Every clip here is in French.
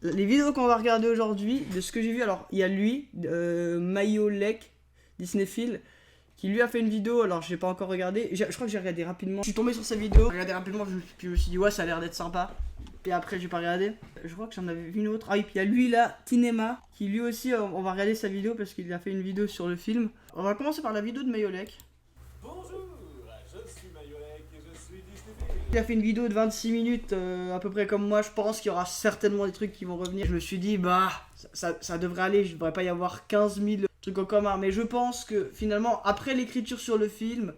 Les vidéos qu'on va regarder aujourd'hui, de ce que j'ai vu, alors il y a lui, Mayolek, Disneyphile, qui lui a fait une vidéo, alors j'ai pas encore regardé, je crois que j'ai regardé rapidement. Je suis tombé sur sa vidéo, j'ai regardé rapidement, puis je me suis dit ouais ça a l'air d'être sympa. Et après j'ai pas regardé. Je crois que j'en avais vu une autre. Ah oui, puis il y a lui là, Tinema, qui lui aussi, on va regarder sa vidéo parce qu'il a fait une vidéo sur le film. On va commencer par la vidéo de Mayolek. Bonjour, je suis Mayolek et je suis Disneyphile. Il a fait une vidéo de 26 minutes, à peu près comme moi. Je pense qu'il y aura certainement des trucs qui vont revenir. Je me suis dit, bah, ça devrait aller. Je devrais pas y avoir 15 000 trucs en commun. Mais je pense que finalement, après l'écriture sur le film,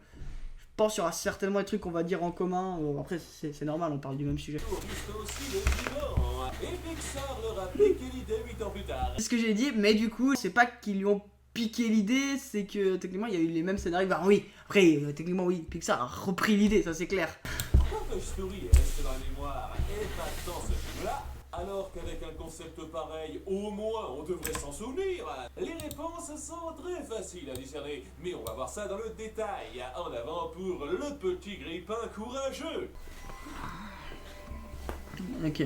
je pense qu'il y aura certainement des trucs qu'on va dire en commun. Après, c'est normal, on parle du même sujet. Touriste aussi le vivant. Et Pixar leur a piqué l'idée 8 ans plus tard. C'est ce que j'ai dit, mais du coup, c'est pas qu'ils lui ont piqué l'idée, c'est que techniquement, il y a eu les mêmes scénarios. Bah oui, après, techniquement, oui, Pixar a repris l'idée, ça c'est clair. Pourquoi Toy Story est resté dans la mémoire et pas tant ce film-là, alors qu'avec un concept pareil, au moins on devrait s'en souvenir? Les réponses sont très faciles à discerner, mais on va voir ça dans le détail. En avant pour le petit grippin courageux. Ok.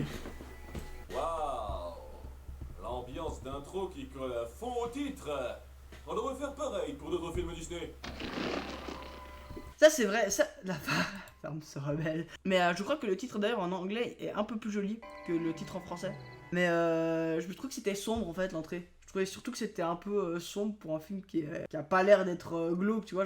Waouh! L'ambiance d'intro qui colle à fond au titre. On devrait faire pareil pour d'autres films Disney. Ça c'est vrai, ça, la ferme se rebelle. Mais je crois que le titre d'ailleurs en anglais est un peu plus joli que le titre en français. Mais je me trouve que c'était sombre en fait l'entrée. Je trouvais surtout que c'était un peu sombre pour un film qui a pas l'air d'être glauque, tu vois.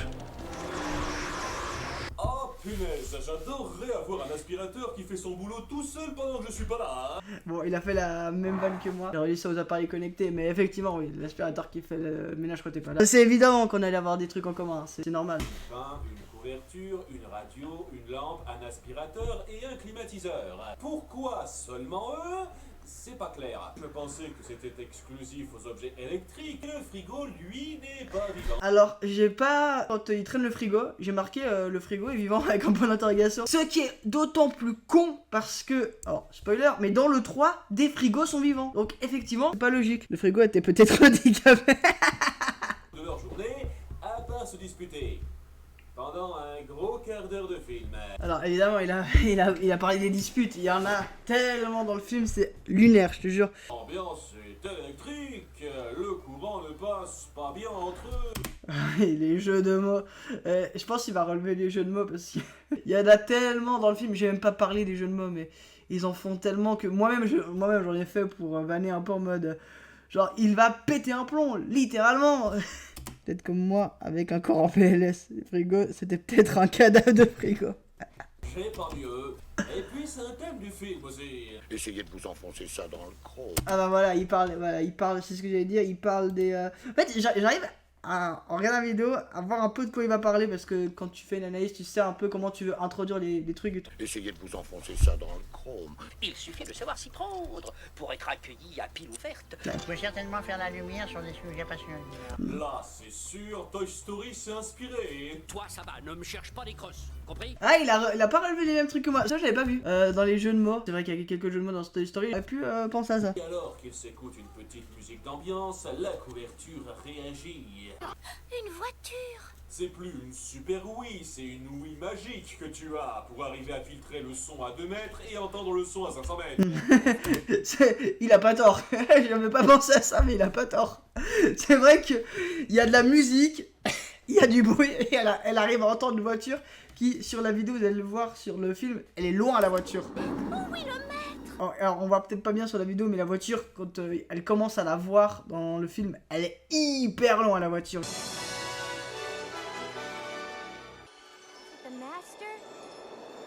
Oh punaise, j'adorerais avoir un aspirateur qui fait son boulot tout seul pendant que je suis pas là. Hein. Bon, il a fait la même vanne que moi. J'ai relié ça aux appareils connectés, mais effectivement, oui, l'aspirateur qui fait le ménage quand t'es pas là. C'est évident qu'on allait avoir des trucs en commun, c'est normal. Une couverture, une radio, une lampe, un aspirateur et un climatiseur. Pourquoi seulement eux? C'est pas clair. Je pensais que c'était exclusif aux objets électriques. Le frigo, lui, n'est pas vivant. Alors, j'ai pas... Quand il traîne le frigo, j'ai marqué le frigo est vivant avec un point d'interrogation. Ce qui est d'autant plus con parce que... Alors, spoiler, mais dans le 3, des frigos sont vivants. Donc, effectivement, c'est pas logique. Le frigo était peut-être handicapé. De leur journée, à part se disputer. Pendant un gros quart d'heure de film. Alors, évidemment, il a parlé des disputes. Il y en a tellement dans le film, c'est lunaire, je te jure. L'ambiance est électrique, le courant ne passe pas bien entre eux. Et les jeux de mots. Je pense qu'il va relever les jeux de mots parce qu'il y en a tellement dans le film. J'ai même pas parlé des jeux de mots, mais ils en font tellement que moi-même j'en ai fait pour vanner un peu en mode. Genre, il va péter un plomb, littéralement. Peut-être comme moi, avec un corps en PLS. Le frigo, c'était peut-être un cadavre de frigo. J'ai pas mieux. Et puis c'est un thème du film aussi. Essayez de vous enfoncer ça dans le crâne. Ah bah voilà, il parle, c'est ce que j'allais dire, il parle des... En fait, j'arrive en regardant la vidéo à voir un peu de quoi il va parler parce que quand tu fais une analyse, tu sais un peu comment tu veux introduire les trucs et tout. Essayez de vous enfoncer ça dans le crâne. Il suffit de savoir s'y prendre pour être accueilli à pile ouverte. Je peux certainement faire la lumière sur des sujets passionnants. Là, c'est sûr, Toy Story s'est inspiré. Toi, ça va, ne me cherche pas des crosses, compris? Ah, il a pas relevé les mêmes trucs que moi, ça je l'avais pas vu. Dans les jeux de mots, c'est vrai qu'il y a quelques jeux de mots dans Toy Story, il aurait pu penser à ça. Et alors qu'il s'écoute une petite musique d'ambiance, la couverture réagit. Une voiture! C'est plus une super Wii, c'est une Wii magique que tu as pour arriver à filtrer le son à 2 mètres et entendre le son à 500 mètres. Il a pas tort. J'avais pas pensé à ça, mais il a pas tort. C'est vrai que il y a de la musique, il y a du bruit, et elle arrive à entendre une voiture qui, sur la vidéo, vous allez le voir sur le film, elle est loin la voiture. Oh oui, le maître! Alors, on voit peut-être pas bien sur la vidéo, mais la voiture, quand elle commence à la voir dans le film, elle est hyper loin la voiture. The master?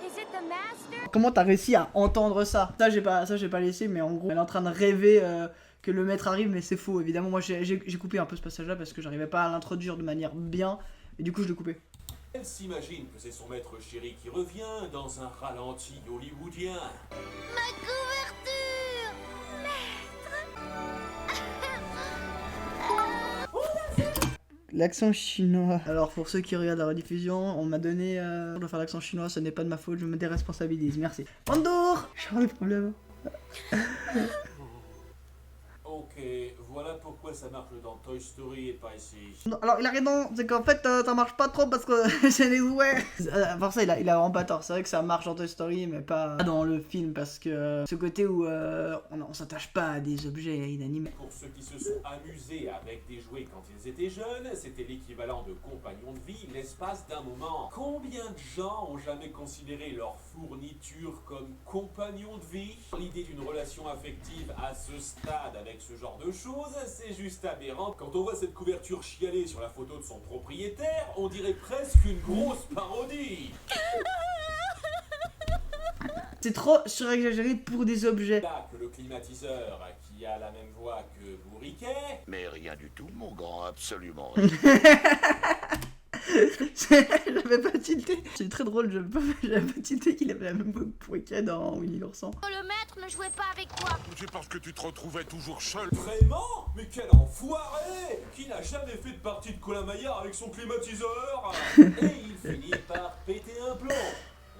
Is it the master? Comment t'as réussi à entendre ça? Ça j'ai pas laissé, mais en gros elle est en train de rêver que le maître arrive, mais c'est faux évidemment. Moi j'ai coupé un peu ce passage là parce que j'arrivais pas à l'introduire de manière bien et du coup je l'ai coupé. Elle s'imagine que c'est son maître chéri qui revient dans un ralenti hollywoodien. Ma couverture! L'accent chinois. Alors pour ceux qui regardent la rediffusion, on m'a donné de faire l'accent chinois, ce n'est pas de ma faute, je me déresponsabilise, merci. Bonjour. J'ai le problème. Ok, voilà pourquoi ça marche dans Toy Story et pas ici? Non, alors il a raison, c'est qu'en fait ça marche pas trop parce que c'est des jouets. Pour ça il a vraiment pas tort, c'est vrai que ça marche dans Toy Story mais pas dans le film parce que ce côté où on s'attache pas à des objets inanimés. Pour ceux qui se sont amusés avec des jouets quand ils étaient jeunes, c'était l'équivalent de compagnons de vie l'espace d'un moment. Combien de gens ont jamais considéré leur fourniture comme compagnons de vie? L'idée d'une relation affective à ce stade avec ce genre de choses, c'est juste aberrant. Quand on voit cette couverture chialée sur la photo de son propriétaire, on dirait presque une grosse parodie. C'est trop surexagéré pour des objets. Là que le climatiseur, qui a la même voix que Bourriquet, Mais rien du tout, mon grand, absolument. J'avais pas tilté. C'est très drôle, j'avais pas tilté qu'il avait la même voix que Briquet dans Winnie l'ourson. Le maître ne jouait pas avec toi. C'est parce que tu te retrouvais toujours seul. vraiment? Mais quel enfoiré! Qui n'a jamais fait de partie de Colin-Maillard avec son climatiseur? Et il finit par péter un plomb,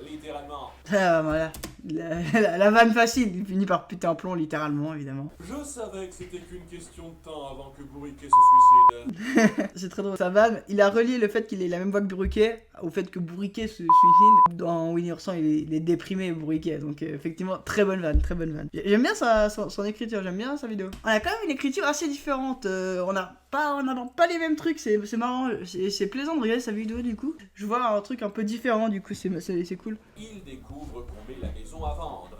littéralement. Ah voilà, la vanne facile, il finit par péter un plomb littéralement évidemment. Je savais que c'était qu'une question de temps avant que Bourriquet se suicide. C'est très drôle. Sa vanne, il a relié le fait qu'il ait la même voix que Bourriquet au fait que Bourriquet se suicide. Dans Winnie l'ourson, il est déprimé Bourriquet, donc effectivement très bonne vanne, très bonne vanne. J'aime bien son écriture, j'aime bien sa vidéo. On a quand même une écriture assez différente, on n'aborde pas les mêmes trucs, c'est marrant, c'est plaisant de regarder sa vidéo du coup. Je vois un truc un peu différent du coup, c'est cool. Il découvre qu'on met la maison à vendre.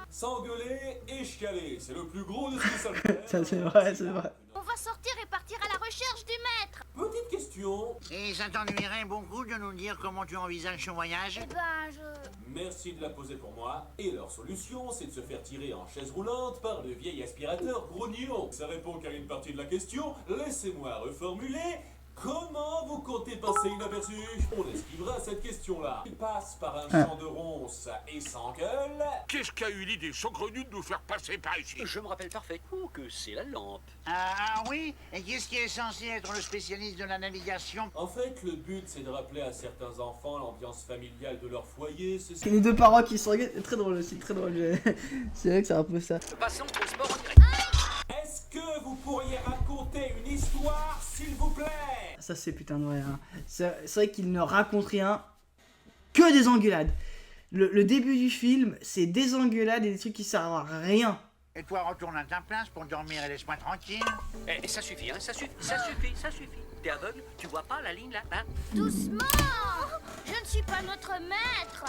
S'engueuler et chialer, c'est le plus gros de ce qu'ils savent faire. Ça c'est vrai, c'est vrai. On va sortir et partir à la recherche du maître. Petite question. Et ça t'ennuierait beaucoup de nous dire comment tu envisages ce voyage? Eh ben, je... Merci de la poser pour moi. Et leur solution, c'est de se faire tirer en chaise roulante par le vieil aspirateur grognon. Ça répond qu'à une partie de la question. Laissez-moi reformuler. Comment vous comptez passer inaperçu? On esquivera cette question-là. Il passe par un champ de ronces et s'engueule. Qu'est-ce qui a eu l'idée saugrenue de nous faire passer par ici? Je me rappelle parfaitement que c'est la lampe. Ah oui? Et qu'est-ce qui est censé être le spécialiste de la navigation? En fait, le but, c'est de rappeler à certains enfants l'ambiance familiale de leur foyer. C'est les deux parents qui se regardent, c'est très drôle aussi, très drôle. C'est vrai que c'est un peu ça. Passons au sport en direct. Est-ce que vous pourriez raconter une histoire, s'il vous plaît? Ça c'est putain de vrai, hein. C'est vrai qu'il ne raconte rien, que des engueulades. Le début du film, c'est des engueulades et des trucs qui servent à rien. Et toi, retourne à ta place pour dormir et laisse-moi tranquille. Eh, ça suffit, hein, ça suffit. T'es aveugle, tu vois pas la ligne là, hein? Doucement! Je ne suis pas notre maître.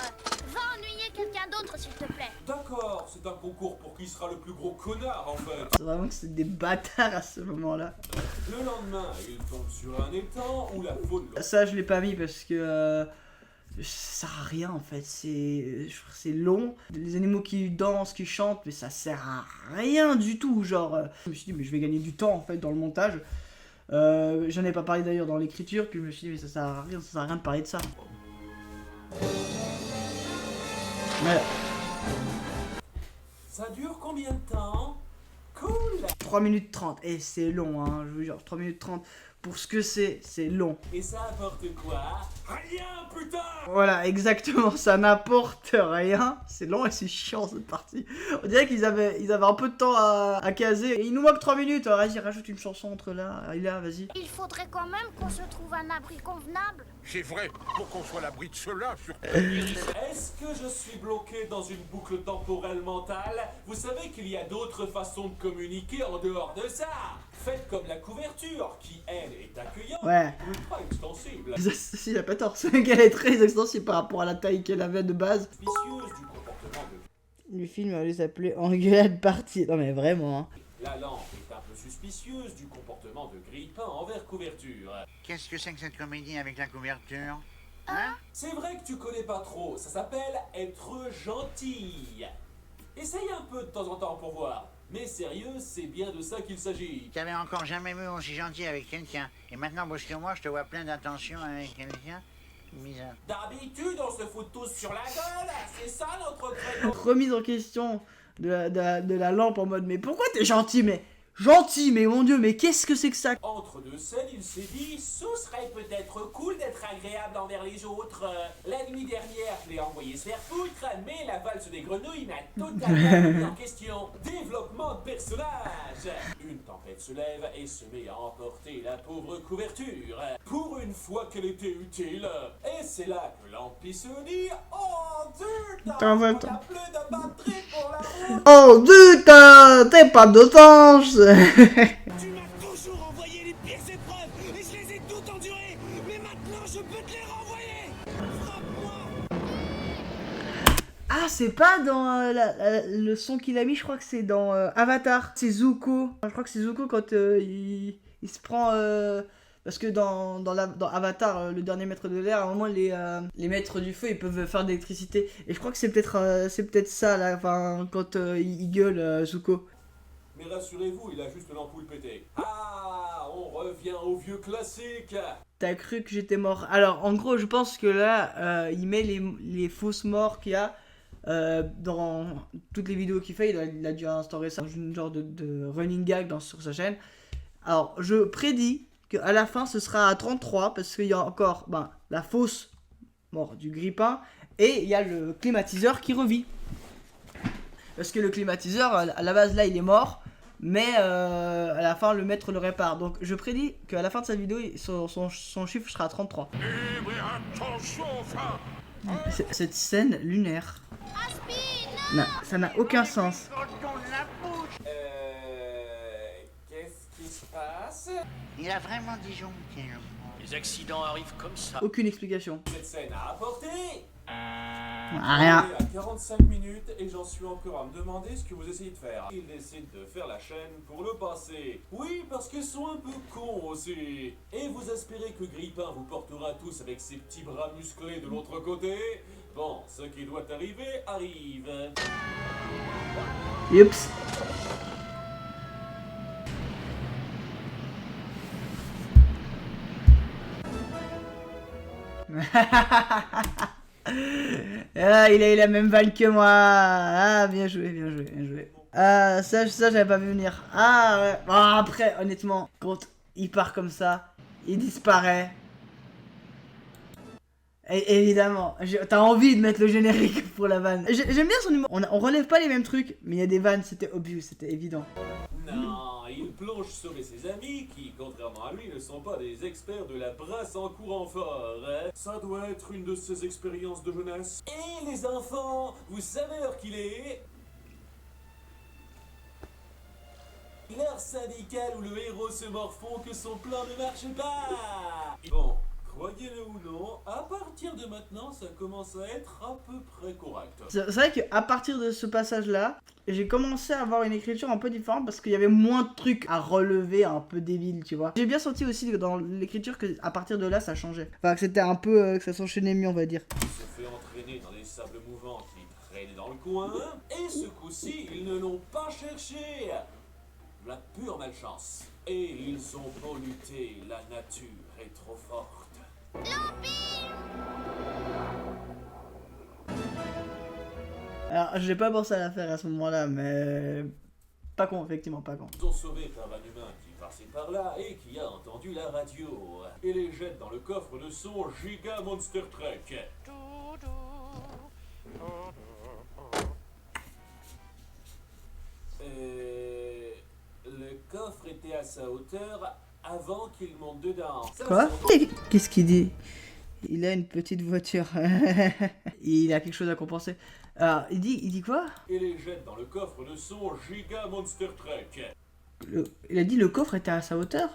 Va ennuyer quelqu'un d'autre, s'il te plaît. D'accord, c'est un concours pour qui sera le plus gros connard, en fait. C'est vraiment que c'est des bâtards à ce moment-là. Le lendemain, il tombe sur un étang où la faune... Ça je l'ai pas mis parce que ça sert à rien en fait, c'est long. Les animaux qui dansent, qui chantent, mais ça sert à rien du tout. Genre, je me suis dit mais je vais gagner du temps en fait dans le montage. J'en ai pas parlé d'ailleurs dans l'écriture, puis je me suis dit mais ça sert à rien de parler de ça. Voilà. Ça dure combien de temps? Cool! 3 minutes 30, et c'est long hein, je vous jure, 3 minutes 30, pour ce que c'est long. Et ça apporte quoi? Rien, putain! Voilà, exactement, ça n'apporte rien, c'est long et c'est chiant cette partie. On dirait qu'ils avaient un peu de temps à caser, et il nous manque 3 minutes, alors vas-y, rajoute une chanson entre là et là, vas-y. Il faudrait quand même qu'on se trouve un abri convenable. C'est vrai, pour qu'on soit à l'abri de cela, surtout. Est-ce que je suis bloqué dans une boucle temporelle mentale? Vous savez qu'il y a d'autres façons de communiquer en dehors de ça. Faites comme la couverture, qui elle est accueillante, Ouais. ultra extensible, Si, il a pas tort, c'est qu'elle est très extensive par rapport à la taille qu'elle avait de base. suspicieuse du comportement de... Le film allait s'appeler Engueulade partie. Non mais vraiment, hein. La lampe est un peu suspicieuse du comportement de Grille-Pain envers couverture. Qu'est-ce que c'est que cette comédie avec la couverture? Hein? C'est vrai que tu connais pas trop, ça s'appelle être gentil. Essaye un peu de temps en temps pour voir. Mais sérieux, c'est bien de ça qu'il s'agit. T'avais encore jamais vu aussi gentil avec quelqu'un. Et maintenant, brusquement, je te vois plein d'attention avec quelqu'un. Bizarre. D'habitude, on se fout tous sur la gueule, c'est ça notre créneau. Remise en question de la lampe en mode mais pourquoi t'es gentil, mais mon dieu, mais qu'est-ce que c'est que ça? Entre deux scènes, il s'est dit, ce serait peut-être cool d'être agréable envers les autres. La nuit dernière, je l'ai envoyé se faire foutre, mais la valse des grenouilles m'a totalement mis en question. Développement grand personnage. Une tempête se lève et se met à emporter la pauvre couverture. Pour une fois qu'elle était utile. Et c'est là que Lampi se dit: oh zut, Putain, il n'y a attends. plus de batterie pour la route. Oh zut, t'es pas de sens. Tu m'as toujours envoyé les pires épreuves et je les ai toutes endurées. Mais maintenant, je peux te les renvoyer. Frappe-moi. Ah, c'est pas dans le son qu'il a mis, je crois que c'est dans Avatar. C'est Zuko. Je crois que c'est Zuko quand il se prend... parce que dans Avatar, le dernier maître de l'air, à un moment, les maîtres du feu, ils peuvent faire de l'électricité. Et je crois que c'est peut-être ça, là, enfin, quand il gueule, Zuko. Mais rassurez-vous, il a juste l'ampoule pétée. Ah, on revient au vieux classique. T'as cru que j'étais mort. Alors, en gros, je pense que là, il met les fausses morts qu'il y a dans toutes les vidéos qu'il fait. Il a dû instaurer ça, une genre de running gag sur sa chaîne. Alors, je prédis qu'à la fin, ce sera à 33, parce qu'il y a encore la fausse mort du grippin, et il y a le climatiseur qui revit. Parce que le climatiseur, à la base, là, il est mort, mais à la fin, le maître le répare. Donc, je prédis qu'à la fin de cette vidéo, son chiffre sera à 33. Eh, mais attention, enfin. Cette scène lunaire, Aspi, non, ça n'a aucun sens. Qu'est-ce qui se passe? Il a vraiment disjoncté. Les accidents arrivent comme ça. Aucune explication. Cette scène a apporté Rien. On est à 45 minutes et j'en suis encore à me demander ce que vous essayez de faire. Ils décident de faire la chaîne pour le passé. Oui, parce qu'ils sont un peu cons aussi. Et vous espérez que Grippin vous portera tous avec ses petits bras musclés de l'autre côté? Bon, ce qui doit arriver, arrive. Oups. Ah, il a eu la même vanne que moi. Ah, bien joué, bien joué, bien joué. Ah, ça j'avais pas vu venir. Ah, ouais. Bon, après, honnêtement, quand il part comme ça, il disparaît. Et évidemment, t'as envie de mettre le générique pour la vanne. J'aime bien son humour. On relève pas les mêmes trucs, mais il y a des vannes, c'était obvious, c'était évident. Non, il plonge sauver ses amis qui, contrairement à lui, ne sont pas des experts de la brasse en courant fort. Hein. Ça doit être une de ses expériences de jeunesse. Et les enfants, vous savez l'heure qu'il est? L'heure syndicale où le héros se morfond que son plan ne marche pas. Bon, croyez-le ou non, à partir de maintenant, ça commence à être à peu près correct. C'est vrai qu'à partir de ce passage-là, j'ai commencé à avoir une écriture un peu différente parce qu'il y avait moins de trucs à relever, un peu débile, tu vois. J'ai bien senti aussi dans l'écriture qu'à partir de là, ça changeait. Enfin, que c'était un peu, que ça s'enchaînait mieux, on va dire. Il se fait entraîner dans des sables mouvants qui traînaient dans le coin, et ce coup-ci, ils ne l'ont pas cherché. La pure malchance. Et ils ont beau lutter, la nature est trop forte. Alors, j'ai pas pensé à la faire à ce moment-là, mais... Pas con, effectivement, pas con. Ils sont sauvés par un humain qui passait par là et qui a entendu la radio. Et les jette dans le coffre de son Giga Monster Truck. Le coffre était à sa hauteur avant qu'il monte dedans. Ça, Quoi? c'est- Qu'est-ce qu'il dit? Il a une petite voiture. Il a quelque chose à compenser. Alors, il dit quoi? Et les jette dans le coffre de son Giga Monster Truck. Il a dit le coffre était à sa hauteur?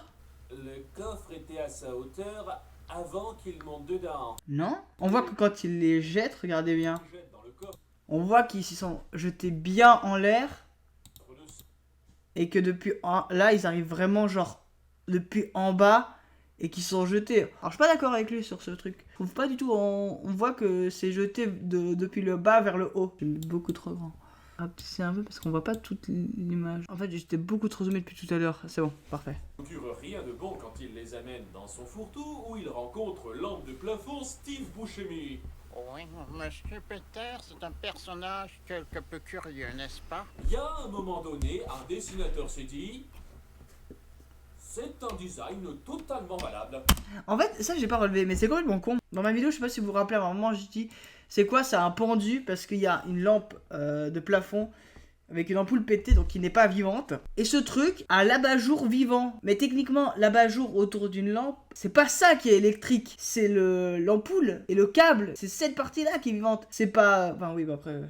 Le coffre était à sa hauteur avant qu'il monte dedans. Non? On voit que quand il les jette, regardez bien, Il jette dans le coffre on voit qu'ils s'y sont jetés bien en l'air de son... et que depuis là, ils arrivent vraiment genre depuis en bas et qu'ils sont jetés. Alors, je suis pas d'accord avec lui sur ce truc. Je trouve pas du tout. On voit que c'est jeté depuis le bas vers le haut. C'est beaucoup trop grand. C'est un peu parce qu'on voit pas toute l'image. En fait, j'étais beaucoup trop zoomé depuis tout à l'heure. C'est bon, parfait. procure rien de bon quand il les amène dans son fourre-tout où il rencontre l'homme de plafond Steve Buscemi. Oui, Monsieur Peter, c'est un personnage quelque peu curieux, n'est-ce pas? Il y a un moment donné, un dessinateur s'est dit... C'est un design totalement valable. En fait, ça, j'ai pas relevé, mais c'est complètement con. Dans ma vidéo, je sais pas si vous vous rappelez, à un moment, j'ai dit c'est quoi? C'est un pendu parce qu'il y a une lampe de plafond avec une ampoule pétée, donc qui n'est pas vivante. Et ce truc a l'abat-jour vivant. Mais techniquement, l'abat-jour autour d'une lampe, c'est pas ça qui est électrique. C'est l'ampoule et le câble. C'est cette partie-là qui est vivante. C'est pas... Enfin oui, bah après...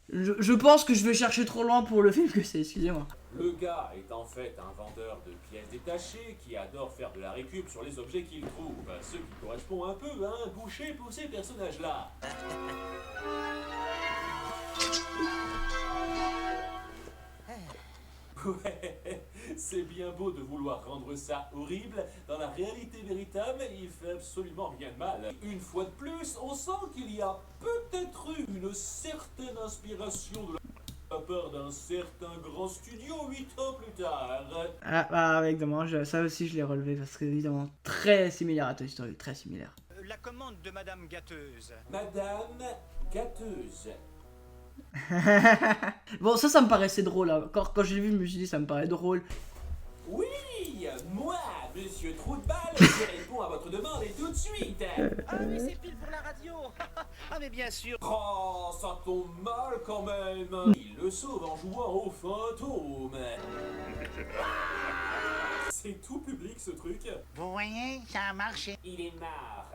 Je pense que je vais chercher trop loin pour le film que c'est, excusez-moi. Le gars est en fait un vendeur de pièces détachées qui adore faire de la récup sur les objets qu'il trouve. Ce qui correspond un peu à un boucher pour ces personnages-là. Ouais, c'est bien beau de vouloir rendre ça horrible. Dans la réalité véritable, il fait absolument rien de mal. Une fois de plus, on sent qu'il y a peut-être eu une certaine inspiration de la part d'un certain grand studio 8 ans plus tard. Ah évidemment, ça aussi je l'ai relevé parce que évidemment, très similaire à Toy Story, très similaire. La commande de Madame Gâteuse. Madame Gâteuse. Bon, ça me paraissait drôle. Hein. Quand je l'ai vu, je me suis dit, ça me paraît drôle. Oui, moi, monsieur Trou de Balle, je réponds à votre demande et tout de suite. Ah oui, c'est pile pour la radio. Ah mais bien sûr. Oh, ça tombe mal quand même. Il le sauve en jouant au fantôme. C'est tout public ce truc. Vous voyez, ça a marché. Il est marre.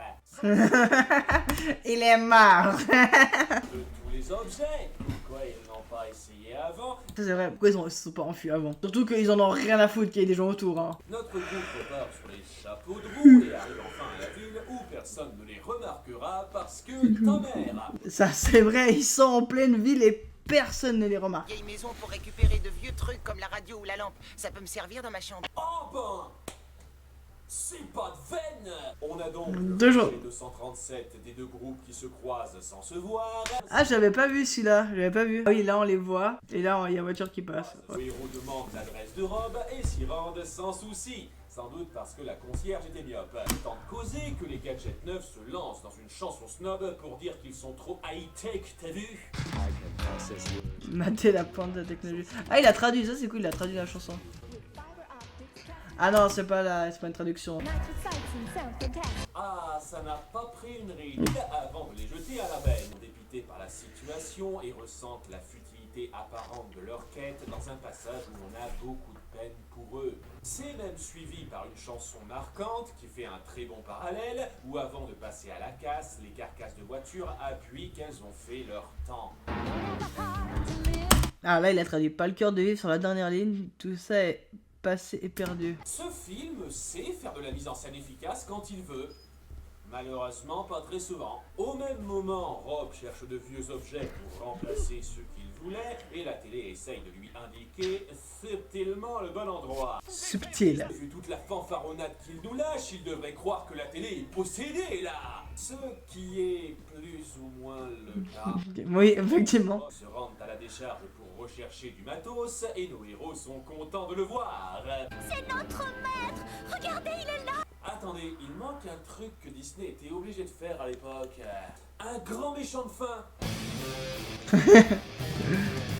Il est marre. De tous les objets. Pourquoi ils n'ont pas essayé avant? Ça c'est vrai, pourquoi ils se sont pas enfuis avant? Surtout qu'ils en ont rien à foutre qu'il y ait des gens autour. Hein. Notre groupe repart sur les chapeaux de roue et arrive enfin à la ville où personne ne les remarquera parce que ta mère. Ça c'est vrai, ils sont en pleine ville et personne ne les remarque. Vieille maison pour récupérer de vieux trucs comme la radio ou la lampe. Ça peut me servir dans ma chambre. Oh ben, c'est pas de veine. On a donc Deux jours. les 237 des deux groupes qui se croisent sans se voir. Ah, j'avais pas vu celui-là, j'avais pas vu. Ah oui, là on les voit, et là il y a voiture qui passe. Le héros demande l'adresse de Rob et s'y rendent sans souci. Sans doute parce que la concierge était myope. Tant de causer que les gadgets neufs se lancent dans une chanson snob pour dire qu'ils sont trop high-tech, t'as vu? Mater la pointe de la technologie. Ah, il a traduit, ça c'est cool, il a traduit la chanson. Ah non, c'est pas une traduction. Ah, ça n'a pas pris une ride avant de les jeter à la benne. Dépités par la situation et ressentent la futilité apparente de leur quête dans un passage où on a beaucoup de peine pour eux. C'est même suivi par une chanson marquante qui fait un très bon parallèle où avant de passer à la casse, les carcasses de voitures appuient qu'elles ont fait leur temps. Ah là, il a traduit pas le cœur de vivre sur la dernière ligne, tout ça est passé et perdu. Ce film sait faire de la mise en scène efficace quand il veut. Malheureusement, pas très souvent. Au même moment, Rob cherche de vieux objets pour remplacer ceux qu'il voulait, et la télé essaye de lui indiquer subtilement le bon endroit. Subtil. Vu toute la fanfaronnade qu'il nous lâche, il devrait croire que la télé est possédée, là. Ce qui est plus ou moins le cas. Oui, effectivement. Ils se rendent à la décharge pour rechercher du matos, et nos héros sont contents de le voir. C'est notre maître. Regardez, il est là. Attendez, il manque un truc que Disney était obligé de faire à l'époque. Un grand méchant de fin.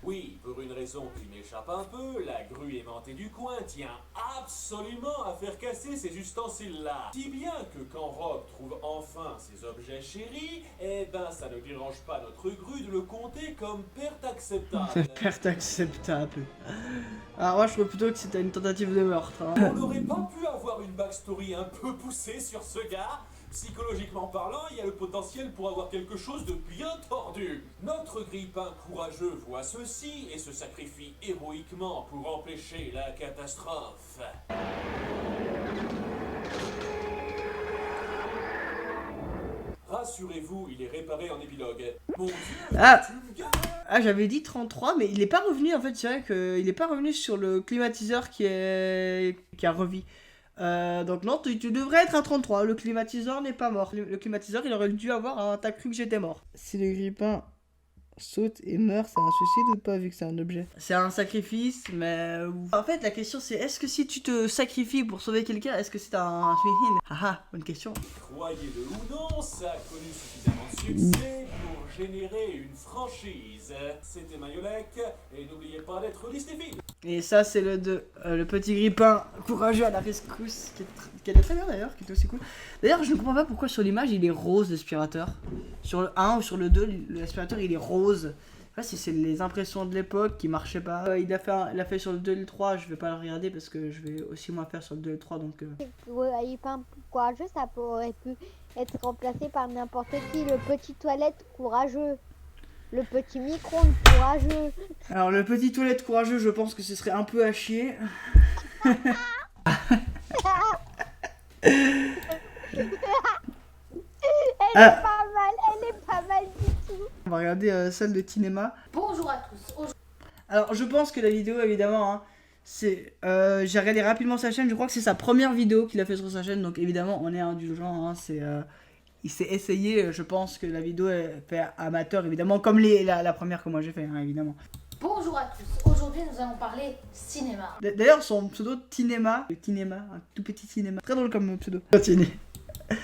Oui, pour une raison qui m'échappe un peu, la grue aimantée du coin tient absolument à faire casser ces ustensiles-là. Si bien que quand Rob trouve enfin ses objets chéris, eh ben ça ne dérange pas notre grue de le compter comme perte acceptable. Perte acceptable. Alors moi je trouve plutôt que c'était une tentative de meurtre. Hein. On n'aurait pas pu avoir une backstory un peu poussée sur ce gars? Psychologiquement parlant, il y a le potentiel pour avoir quelque chose de bien tordu. Notre grippin courageux voit ceci et se sacrifie héroïquement pour empêcher la catastrophe. Rassurez-vous, il est réparé en épilogue. Mon Dieu, tu me gâtes. Ah, j'avais dit 33, mais il est pas revenu en fait, c'est vrai qu'il est pas revenu sur le climatiseur qui a revu. Donc non, tu devrais être à 33, le climatiseur n'est pas mort. Le climatiseur, il aurait dû avoir un t'as cru que j'étais mort. Si le grippin saute et meurt, c'est un suicide ou pas vu que c'est un objet? C'est un sacrifice, mais... En fait, la question c'est, est-ce que si tu te sacrifies pour sauver quelqu'un, est-ce que c'est un suicide? Ah, bonne question. Croyez-le ou non, ça a connu suffisamment de succès pour générer une franchise. C'était Mayolek, et n'oubliez pas d'être Disneyfield. Et ça, c'est le 2, le petit grippin courageux à la rescousse, qui était très bien d'ailleurs, qui était aussi cool. D'ailleurs, je ne comprends pas pourquoi sur l'image il est rose l'aspirateur. Sur le 1 ou sur le 2, l'aspirateur il est rose. sais pas si c'est les impressions de l'époque qui marchaient pas. Il a fait sur le 2 et le 3, je vais pas le regarder parce que je vais aussi moi faire sur le 2 et le 3 donc... Il est pas courageux, ça aurait pu être remplacé par n'importe qui. Le petit toilette courageux. Le petit micro-ondes courageux. Alors le petit toilette courageux, je pense que ce serait un peu à chier. Elle est pas mal du tout. On va regarder celle de Tinema. Bonjour à tous. Alors je pense que la vidéo évidemment, hein, c'est... j'ai regardé rapidement sa chaîne, je crois que c'est sa première vidéo qu'il a fait sur sa chaîne, donc évidemment on est indulgent, hein, c'est... il s'est essayé, je pense que la vidéo est fait amateur évidemment, comme la première que moi j'ai fait, hein, évidemment. Bonjour à tous. Aujourd'hui, nous allons parler cinéma. D'ailleurs son pseudo Tinema, un tout petit cinéma, très drôle comme pseudo. Continue.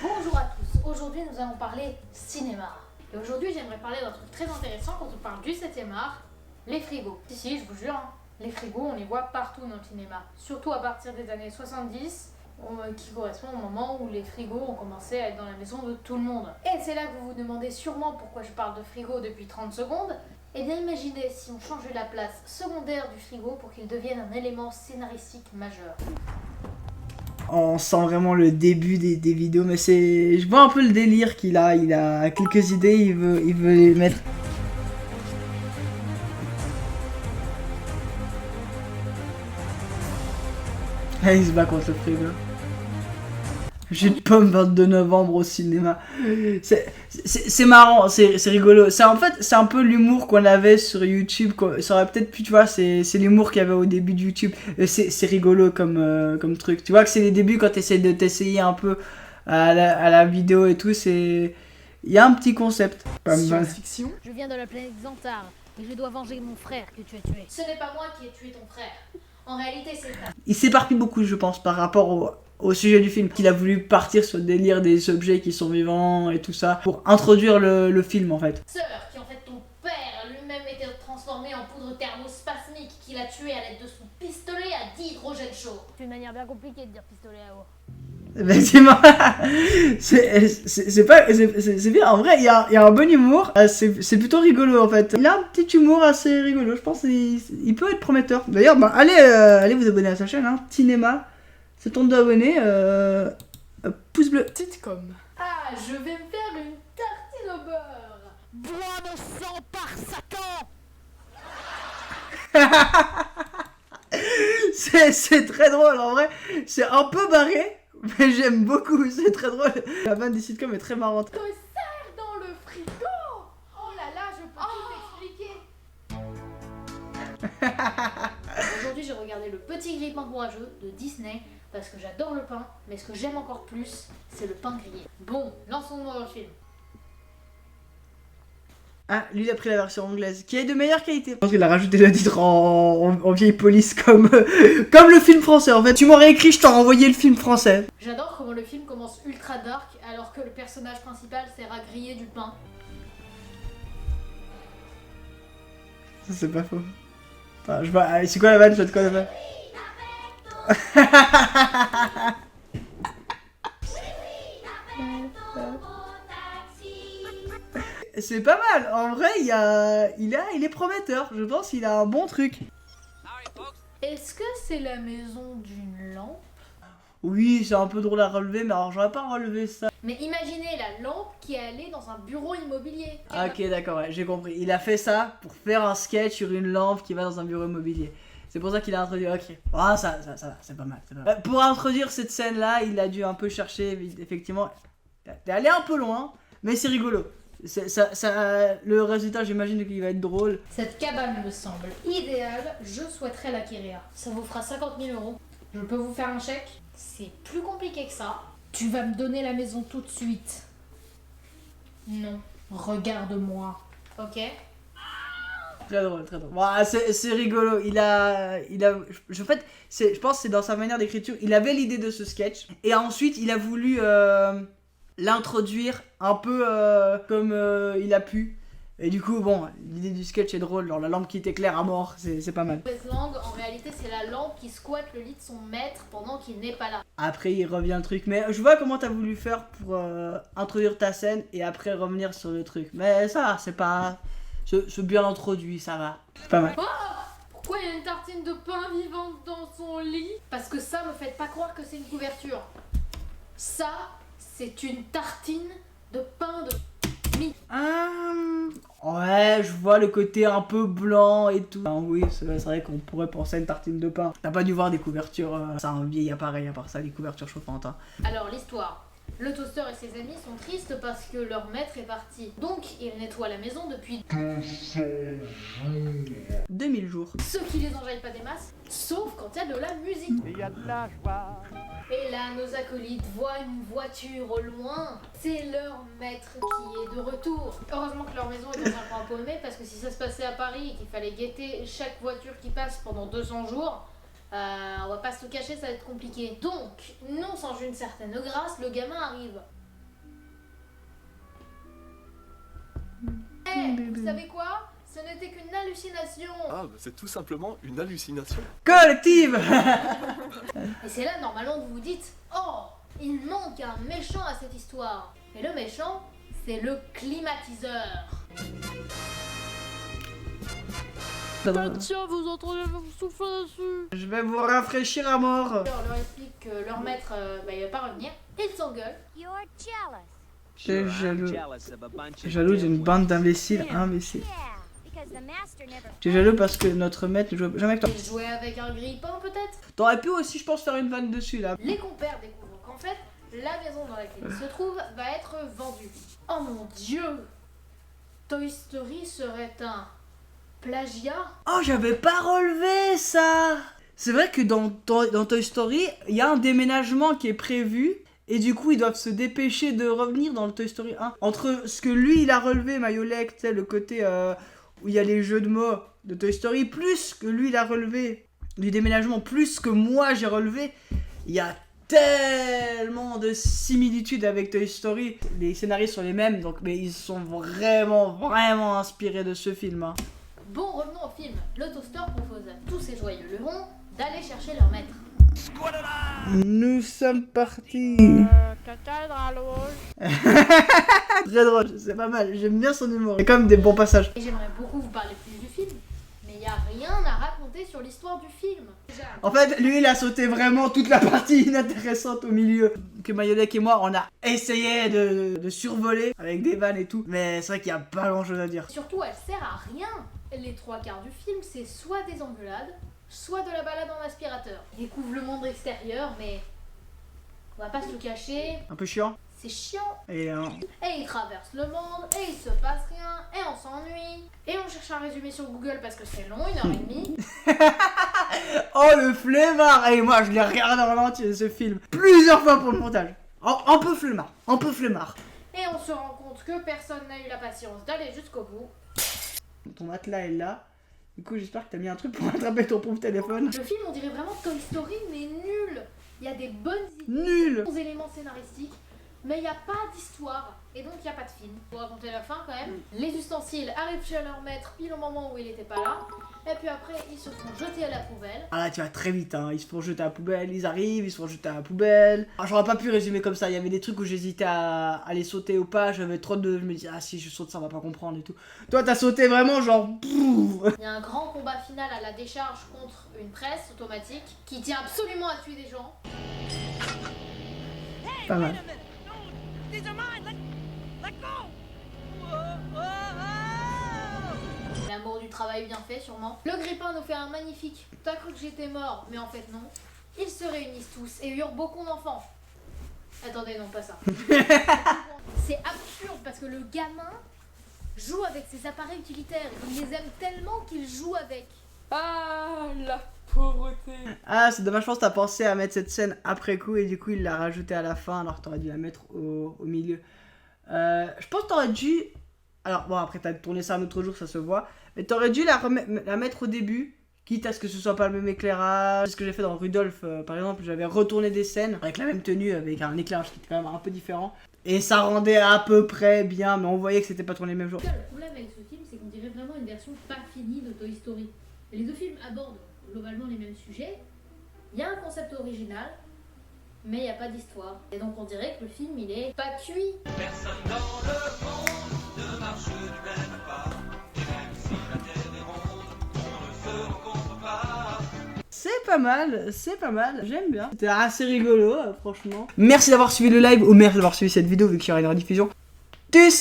Bonjour à tous. Aujourd'hui, nous allons parler cinéma. Et aujourd'hui, j'aimerais parler d'un truc très intéressant quand on parle du 7e art, les frigos. Si, je vous jure, hein, les frigos, on les voit partout dans le cinéma. Surtout à partir des années 70, qui correspond au moment où les frigos ont commencé à être dans la maison de tout le monde. Et c'est là que vous vous demandez sûrement pourquoi je parle de frigo depuis 30 secondes. Eh bien, imaginez si on changeait la place secondaire du frigo pour qu'il devienne un élément scénaristique majeur. On sent vraiment le début des vidéos, mais c'est... Je vois un peu le délire qu'il a. Il a quelques idées, il veut les mettre. Ah, il se bat contre le frigo. Jus de pomme 22 novembre au cinéma. C'est marrant, c'est rigolo. En fait, c'est un peu l'humour qu'on avait sur YouTube. Ça aurait peut-être pu, tu vois, c'est l'humour qu'il y avait au début de YouTube. C'est rigolo comme truc. Tu vois que c'est les débuts quand tu essaies de t'essayer un peu à la vidéo et tout. Il y a un petit concept. Science-fiction. Je viens de la planète Xantar et je dois venger mon frère que tu as tué. Ce n'est pas moi qui ai tué ton frère. En réalité, c'est ça. Il s'éparpille beaucoup, je pense, par rapport au sujet du film. Il a voulu partir sur le délire des objets qui sont vivants et tout ça pour introduire le film en fait. Sœur, qui en fait ton père lui-même était transformé en poudre thermospasmique qu'il a tué à l'aide de son pistolet à dihydrogène chaud. C'est une manière bien compliquée de dire pistolet à eau. Effectivement, c'est bien. En vrai, il y a un bon humour. C'est plutôt rigolo en fait. Il a un petit humour assez rigolo. Je pense qu'il peut être prometteur. D'ailleurs, allez vous abonner à sa chaîne, hein. Tinema. C'est ton d'abonner. Pouce bleu. Sitcom. Ah, je vais me faire une tartine au beurre. Bois de sang par Satan. C'est très drôle en vrai. C'est un peu barré. Mais j'aime beaucoup, c'est très drôle. La vanne des sitcoms est très marrante. Que sert dans le frigo? Oh là là, je peux tout expliquer. Aujourd'hui, j'ai regardé Le Petit Grille-Pain Courageux de Disney parce que j'adore le pain, mais ce que j'aime encore plus, c'est le pain grillé. Bon, lançons-nous dans le film. Ah, lui il a pris la version anglaise, qui est de meilleure qualité. Je pense qu'il a rajouté le titre en vieille police comme le film français en fait. Tu m'aurais écrit, je t'aurais envoyé le film français. J'adore comment le film commence ultra dark alors que le personnage principal sert à griller du pain. Ça c'est pas faux. Enfin, je vois, c'est quoi la vanne? C'est quoi la vanne? C'est pas mal, en vrai il est prometteur, je pense qu'il a un bon truc. Est-ce que c'est la maison d'une lampe? Oui, c'est un peu drôle à relever, mais alors j'aurais pas relevé ça. Mais imaginez la lampe qui est allée dans un bureau immobilier. Ah, ok d'accord, ouais, j'ai compris. Il a fait ça pour faire un sketch sur une lampe qui va dans un bureau immobilier. C'est pour ça qu'il a introduit, ok. Ah ça va, c'est pas mal. Pour introduire cette scène là, il a dû un peu chercher, effectivement. T'es allé un peu loin, mais c'est rigolo. Le résultat, j'imagine qu'il va être drôle. Cette cabane me semble idéale, je souhaiterais l'acquérir. Ça vous fera 50 000 €. Je peux vous faire un chèque? C'est plus compliqué que ça. Tu vas me donner la maison tout de suite. Non, regarde-moi. Ok? Très drôle, très drôle. Wow, c'est rigolo. En fait, je pense que c'est dans sa manière d'écriture. Il avait l'idée de ce sketch. Et ensuite, il a voulu l'introduire un peu comme il a pu. Et du coup, bon, l'idée du sketch est drôle. Genre la lampe qui t'éclaire à mort, c'est pas mal. Langue, en réalité, c'est la lampe qui squatte le lit de son maître pendant qu'il n'est pas là. Après, il revient le truc. Mais je vois comment t'as voulu faire pour introduire ta scène et après revenir sur le truc. Mais ça, c'est pas c'est bien introduit, ça va. C'est pas mal. Oh, pourquoi il y a une tartine de pain vivante dans son lit? Parce que ça, me faites pas croire que c'est une couverture. Ça, c'est une tartine de pain de mie. Ouais, je vois le côté un peu blanc et tout. Oui, c'est vrai qu'on pourrait penser à une tartine de pain. T'as pas dû voir des couvertures, c'est un vieil appareil à part ça, les couvertures chauffantes. Hein. Alors l'histoire. Le toaster et ses amis sont tristes parce que leur maître est parti. Donc ils nettoient la maison depuis 2000 jours. Ce qui les enjaille pas des masses, sauf quand il y a de la musique. Il y a de la joie. Et là, nos acolytes voient une voiture au loin. C'est leur maître qui est de retour. Heureusement que leur maison est dans un coin paumé, parce que si ça se passait à Paris et qu'il fallait guetter chaque voiture qui passe pendant 200 jours, on va pas se le cacher, ça va être compliqué. Donc, non sans une certaine grâce, le gamin arrive. Vous savez quoi? Ce n'était qu'une hallucination. Ah, bah c'est tout simplement une hallucination. Collective. Et c'est là, normalement, que vous vous dites, oh, il manque un méchant à cette histoire. Et le méchant, c'est le climatiseur. Tiens, vous entendez vous souffler dessus. Je vais vous rafraîchir à mort. On leur explique que leur maître, il va pas revenir. Ils s'engueulent. J'ai jaloux. Jaloux d'une bande d'imbéciles imbéciles. T'es jaloux parce que notre maître ne joue jamais avec toi. Ils jouaient avec un grille-pain peut-être. T'aurais pu aussi, je pense, faire une vanne dessus là. Les compères découvrent qu'en fait, la maison dans laquelle ils se trouvent va être vendue. Oh mon dieu! Toy Story serait un plagiat? Oh, j'avais pas relevé ça! C'est vrai que dans Toy Story, il y a un déménagement qui est prévu. Et du coup, ils doivent se dépêcher de revenir dans le Toy Story 1. Entre ce que lui, il a relevé, Mayolek, tu sais, le côté où il y a les jeux de mots de Toy Story, plus que lui, il a relevé du déménagement, plus que moi, j'ai relevé, il y a tellement de similitudes avec Toy Story. Les scénarios sont les mêmes, donc, mais ils sont vraiment inspirés de ce film. Hein. Bon, revenons au film. Le toaster propose à tous ces joyeux lurons d'aller chercher leur maître. Nous sommes partis. Très drôle, c'est pas mal, j'aime bien son humour. Il y a quand même des bons passages. Et j'aimerais beaucoup vous parler plus du film, mais il n'y a rien à raconter sur l'histoire du film. En fait, lui, il a sauté vraiment toute la partie inintéressante au milieu. Que Mayolek et moi, on a essayé de survoler avec des vannes et tout. Mais c'est vrai qu'il n'y a pas grand chose à dire. Surtout, elle sert à rien. Les 3 quarts du film, c'est soit des engueulades, soit de la balade en aspirateur. Ils découvrent le monde extérieur, mais on va pas se le cacher. Un peu chiant. C'est chiant. Et ils traversent le monde, et il se passe rien, et on s'ennuie. Et on cherche un résumé sur Google parce que c'est long, 1h30. Oh le flemmard. Et moi, je l'ai regardé en entier ce film plusieurs fois pour le montage. Un peu flemmard. Et on se rend compte que personne n'a eu la patience d'aller jusqu'au bout. Ton matelas est là. Du coup, j'espère que t'as mis un truc pour attraper ton pauvre téléphone. Le film, on dirait vraiment Toy Story, mais nul. Il y a des bonnes idées, nul, bons éléments scénaristiques, mais il n'y a pas d'histoire. Et donc, il n'y a pas de film. Pour raconter la fin, quand même, les ustensiles arrivent chez leur maître pile au moment où il n'était pas là. Et puis après, ils se font jeter à la poubelle. Ah là, tu vas très vite, hein. Ils se font jeter à la poubelle, ils arrivent, ils se font jeter à la poubelle. Ah, j'aurais pas pu résumer comme ça. Il y avait des trucs où j'hésitais à les sauter ou pas. J'avais trop de. Je me disais, ah si je saute ça, on va pas comprendre et tout. Toi, t'as sauté vraiment genre. Il y a un grand combat final à la décharge contre une presse automatique qui tient absolument à tuer des gens. Pas mal. L'amour du travail bien fait, sûrement. Le grippin nous fait un magnifique « T'as cru que j'étais mort, mais en fait non ». Ils se réunissent tous et eurent beaucoup d'enfants. Attendez, non, pas ça. C'est absurde parce que le gamin joue avec ses appareils utilitaires. Il les aime tellement qu'il joue avec. Ah, la pauvreté. Ah, c'est dommage, je pense que t'as pensé à mettre cette scène après coup et du coup il l'a rajoutée à la fin alors que t'aurais dû la mettre au milieu. Je pense que t'aurais dû... Alors bon, après t'as tourné ça un autre jour, ça se voit. Mais t'aurais dû la mettre au début, quitte à ce que ce soit pas le même éclairage. C'est ce que j'ai fait dans Rudolph, par exemple. J'avais retourné des scènes avec la même tenue, avec un éclairage qui était quand même un peu différent. Et ça rendait à peu près bien, mais on voyait que c'était pas tourné le même jour. Le problème avec ce film, c'est qu'on dirait vraiment une version pas finie de Toy Story. Les deux films abordent globalement les mêmes sujets. Il y a un concept original, mais il n'y a pas d'histoire. Et donc on dirait que le film, il est pas cuit. Personne dans le monde ne marche du même pas. pas mal, j'aime bien. C'était assez rigolo, franchement. Merci d'avoir suivi le live, ou merci d'avoir suivi cette vidéo vu qu'il y aura une rediffusion. Tchuss!